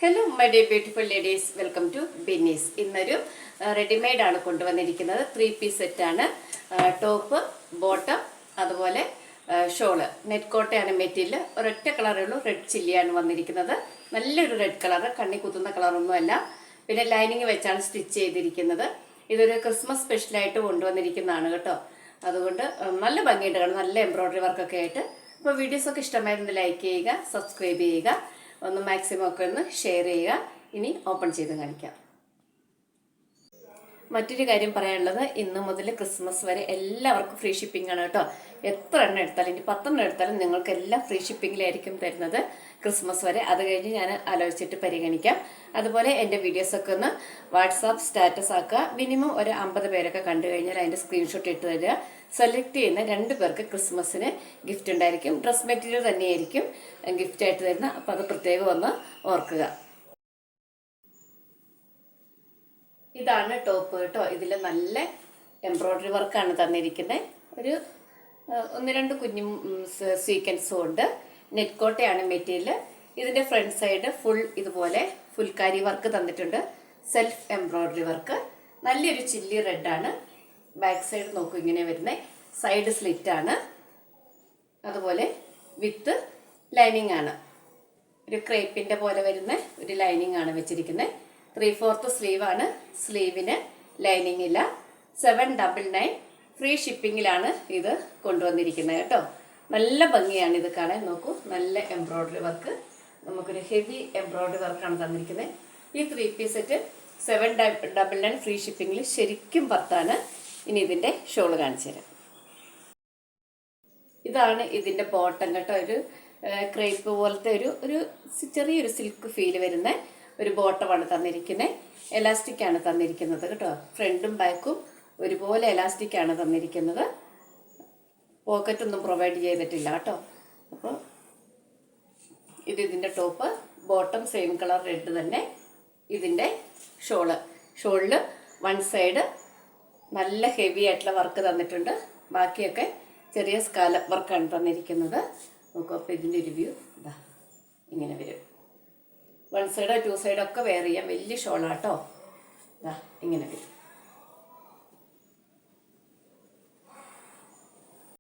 Hello my dear beautiful ladies, welcome to Binnies. ഇന്നൊരു readymade ആണ് കൊണ്ടുവന്നിരിക്കുന്നത്. 3 പീസ് സെറ്റാണ്. ടോപ്പ്, ബോട്ടം, അതുപോലെ ഷോള്. നെറ്റ് കോട്ടയാണ് മെറ്റീരിയൽ. ഒരൊറ്റ കളറേ ഉള്ളൂ, റെഡ് ചില്ലിയാണ് വന്നിരിക്കുന്നത്. നല്ലൊരു റെഡ് കളറ്, കണ്ണി കുത്തുന്ന കളറൊന്നുമല്ല. പിന്നെ ലൈനിങ് വെച്ചാണ് സ്റ്റിച്ച് ചെയ്തിരിക്കുന്നത്. ഇതൊരു ക്രിസ്മസ് സ്പെഷ്യലായിട്ട് കൊണ്ടുവന്നിരിക്കുന്നതാണ് കേട്ടോ. അതുകൊണ്ട് നല്ല ഭംഗിയുണ്ട് കാണാൻ, നല്ല എംബ്രോയ്ഡറി വർക്കൊക്കെ ആയിട്ട്. അപ്പോൾ വീഡിയോസൊക്കെ ഇഷ്ടമായിരുന്നു ലൈക്ക് ചെയ്യുക, സബ്സ്ക്രൈബ് ചെയ്യുക, ഒന്ന് മാക്സിമം ഒക്കെ ഒന്ന് ഷെയർ ചെയ്യുക. ഇനി ഓപ്പൺ ചെയ്ത് കാണിക്കാം. മറ്റൊരു കാര്യം പറയാനുള്ളത്, ഇന്ന് മുതൽ ക്രിസ്മസ് വരെ എല്ലാവർക്കും ഫ്രീ ഷിപ്പിംഗ് ആണ് കേട്ടോ. എത്ര എണ്ണം എടുത്താലും, ഇനി 10 എണ്ണം എടുത്താലും നിങ്ങൾക്ക് എല്ലാം ഫ്രീ ഷിപ്പിങ്ങിലായിരിക്കും തരുന്നത് ക്രിസ്മസ് വരെ. അത് കഴിഞ്ഞ് ഞാൻ ആലോചിച്ചിട്ട് പരിഗണിക്കാം. അതുപോലെ എൻ്റെ വീഡിയോസൊക്കെ ഒന്ന് വാട്സാപ്പ് സ്റ്റാറ്റസ് ആക്കുക. മിനിമം ഒരു 50 പേരൊക്കെ കണ്ടു കഴിഞ്ഞാൽ അതിൻ്റെ സ്ക്രീൻഷോട്ട് ഇട്ട് തരിക. സെലക്ട് ചെയ്യുന്ന 2 പേർക്ക് ക്രിസ്മസിന് ഗിഫ്റ്റ് ഉണ്ടായിരിക്കും. ഡ്രസ് മെറ്റീരിയൽ തന്നെയായിരിക്കും ഗിഫ്റ്റ് ആയിട്ട് തരുന്ന. അപ്പോൾ അത് പ്രത്യേകം ഒന്ന് ഓർക്കുക. ഇതാണ് ടോപ്പ് കേട്ടോ. ഇതിൽ നല്ല എംബ്രോയ്ഡറി വർക്കാണ് തന്നിരിക്കുന്നത്. ഒരു 1-2 കുഞ്ഞു സീക്വൻസും ഉണ്ട്. നെറ്റ് കോട്ടയാണ് മെറ്റീരിയൽ. ഇതിൻ്റെ ഫ്രണ്ട് സൈഡ് ഫുൾ ഇതുപോലെ ഫുൽക്കാരി വർക്ക് തന്നിട്ടുണ്ട്. Self embroidery work. നല്ലൊരു ചില്ലി റെഡാണ്. ബാക്ക് സൈഡ് നോക്കൂ, ഇങ്ങനെ വരുന്നത്. സൈഡ് സ്ലിറ്റ് ആണ്. അതുപോലെ വിത്ത് ലൈനിങ് ആണ്. ഒരു ക്രേപ്പിൻ്റെ പോലെ വരുന്ന ഒരു ലൈനിങ് ആണ് വെച്ചിരിക്കുന്നത്. 3/4 സ്ലീവ് ആണ്. സ്ലീവിന് ലൈനിങ് ഇല്ല. 799 ഫ്രീ ഷിപ്പിങ്ങിലാണ് ഇത് കൊണ്ടുവന്നിരിക്കുന്നത് കേട്ടോ. നല്ല ഭംഗിയാണ് ഇത് കാണാൻ. നോക്കൂ, നല്ല എംബ്രോയ്ഡറി വർക്ക്. നമുക്കൊരു ഹെവി എംബ്രോയ്ഡറി വർക്കാണ് തന്നിരിക്കുന്നത്. ഈ 3 പീസ് സെറ്റ് 799 ഫ്രീ ഷിപ്പിങ്ങിൽ ശരിക്കും പത്താണ്. ഇനി ഇതിൻ്റെ ഷോള് കാണിച്ചു തരാം. ഇതാണ് ഇതിൻ്റെ ബോട്ടം കേട്ടോ. ഒരു ക്രേപ്പ് പോലത്തെ ഒരു ചെറിയൊരു സിൽക്ക് ഫീൽ വരുന്ന ഒരു ബോട്ടമാണ് തന്നിരിക്കുന്നത്. എലാസ്റ്റിക് ആണ് തന്നിരിക്കുന്നത് കേട്ടോ. ഫ്രണ്ടും ബാക്കും ഒരുപോലെ എലാസ്റ്റിക് ആണ് തന്നിരിക്കുന്നത്. പോക്കറ്റൊന്നും പ്രൊവൈഡ് ചെയ്തിട്ടില്ല കേട്ടോ. അപ്പോൾ ഇതിൻ്റെ top, bottom same colour red തന്നെ. ഇതിൻ്റെ ഷോളിൽ 1 സൈഡ് നല്ല ഹെവി ആയിട്ടുള്ള വർക്ക് തന്നിട്ടുണ്ട്. ബാക്കിയൊക്കെ ചെറിയ സ്കാലപ്പ് വർക്കാണ് തന്നിരിക്കുന്നത്. നോക്കൂ, അപ്പോൾ ഇതിൻ്റെ ഒരു വ്യൂ ഇതാ ഇങ്ങനെ വരും. 1 സൈഡോ 2 സൈഡോ ഒക്കെ വെയർ ചെയ്യാം. വലിയ ഷോളാട്ടോ. ഇതാ ഇങ്ങനെ വരും.